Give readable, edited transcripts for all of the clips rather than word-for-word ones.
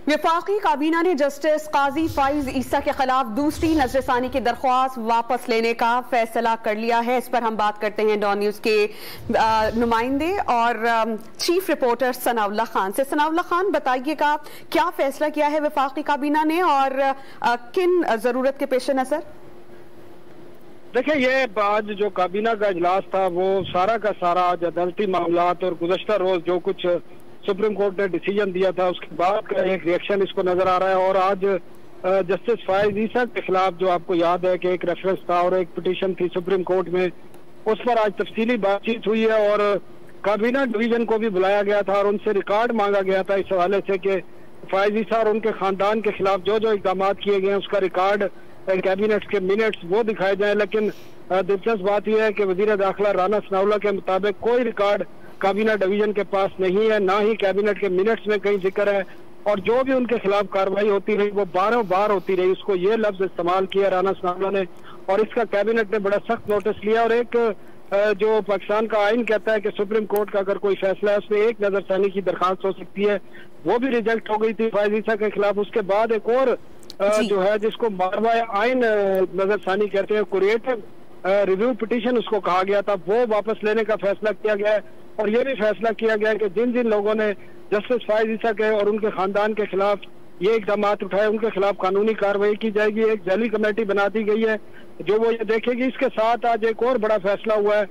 वफाकी काबीना ने जस्टिस काजी फाइज ईसा के खिलाफ दूसरी नजरसानी की दरख्वास्त वापस लेने का फैसला कर लिया है। इस पर हम बात करते हैं डॉन न्यूज के नुमाइंदे और चीफ रिपोर्टर सनाउल्लाह खान से। सनाउल्लाह खान, बताइएगा क्या फैसला किया है वफाकी काबीना ने और किन जरूरत के पेश नजर? देखिए, ये आज जो काबीना का इजलास था वो सारा का सारा आज अदालती मामलात और गुज़श्ता रोज जो कुछ सुप्रीम कोर्ट ने डिसीजन दिया था उसके बाद का एक रिएक्शन इसको नजर आ रहा है। और आज जस्टिस फाइज ईसा के खिलाफ जो आपको याद है कि एक रेफरेंस था और एक पिटीशन थी सुप्रीम कोर्ट में, उस पर आज तफसीली बातचीत हुई है और काबीना डिवीजन को भी बुलाया गया था और उनसे रिकॉर्ड मांगा गया था इस हवाले से कि फाइज ईसा और उनके खानदान के खिलाफ जो जो इकदाम किए गए उसका रिकॉर्ड कैबिनेट के मिनट्स वो दिखाए जाए। लेकिन दिलचस्प बात यह है कि वजीर दाखिला राना सनाउल्लाह के मुताबिक कोई रिकॉर्ड काबीना डिवीजन के पास नहीं है, ना ही कैबिनेट के मिनट्स में कहीं जिक्र है। और जो भी उनके खिलाफ कार्रवाई होती रही वो बारों बार होती रही, उसको ये लफ्ज इस्तेमाल किया राना सनाउल्लाह ने और इसका कैबिनेट ने बड़ा सख्त नोटिस लिया। और एक जो पाकिस्तान का आइन कहता है कि सुप्रीम कोर्ट का अगर कोई फैसला है उसमें एक नजरसानी की दरखास्त हो सकती है, वो भी रिजेक्ट हो गई थी फाइज ईसा के खिलाफ। उसके बाद एक और जो है जिसको मारवा आइन नजरसानी कहते हैं, क्रिएटिव रिव्यू पिटीशन उसको कहा गया था, वो वापस लेने का फैसला किया गया है। और ये भी फैसला किया गया है कि जिन जिन लोगों ने जस्टिस फाइज ईसा के और उनके खानदान के खिलाफ ये इकदाम उठाए उनके खिलाफ कानूनी कार्रवाई की जाएगी। एक जाली कमेटी बना दी गई है जो वो ये देखेगी। इसके साथ आज एक और बड़ा फैसला हुआ है,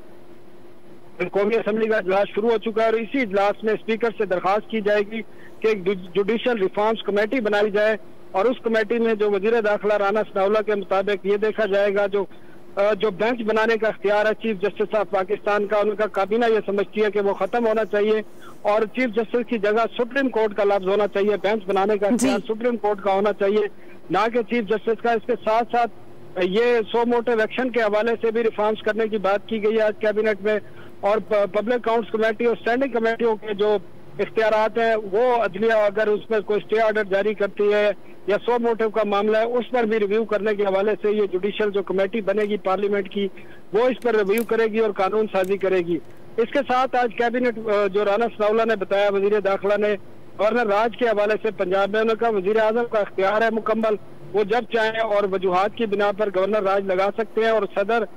कौमी असम्बली का इजलास शुरू हो चुका है और इसी इजलास में स्पीकर से दरखास्त की जाएगी कि एक जुडिशल रिफॉर्म्स कमेटी बनाई जाए और उस कमेटी में जो वजीर दाखिला राना सनाउल्लाह के मुताबिक ये देखा जाएगा जो बेंच बनाने का इख्तियार है चीफ जस्टिस ऑफ पाकिस्तान का, उनका काबीना ये समझती है कि वो खत्म होना चाहिए और चीफ जस्टिस की जगह सुप्रीम कोर्ट का लफ्ज होना चाहिए। बेंच बनाने का इख्तियार सुप्रीम कोर्ट का होना चाहिए, ना कि चीफ जस्टिस का। इसके साथ साथ ये सो मोटिव एक्शन के हवाले से भी रिफॉर्म्स करने की बात की गई है आज कैबिनेट में। और पब्लिक अकाउंट्स कमेटी और स्टैंडिंग कमेटियों के जो इख्तियारात हैं वो अदलिया अगर उसमें कोई स्टे ऑर्डर जारी करती है या सो मोटिव का मामला है उस पर भी रिव्यू करने के हवाले से ये जुडिशियल जो कमेटी बनेगी पार्लियामेंट की वो इस पर रिव्यू करेगी और कानून साजी करेगी। इसके साथ आज कैबिनेट जो राना सनाउल्लाह ने बताया, वजीर दाखिला ने गवर्नर राज के हवाले से पंजाब में उनका वजीर आजम का इख्तियार है मुकम्मल, वो जब चाहें और वजूहात की बिना पर गवर्नर राज लगा सकते हैं और सदर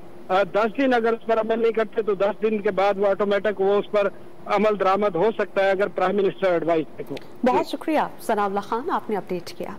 10 दिन अगर उस पर अमल नहीं करते तो 10 दिन के बाद वो ऑटोमेटिक वो उस पर अमल दरामद हो सकता है अगर प्राइम मिनिस्टर एडवाइस को। बहुत शुक्रिया सनाउल्लाह खान, आपने अपडेट किया।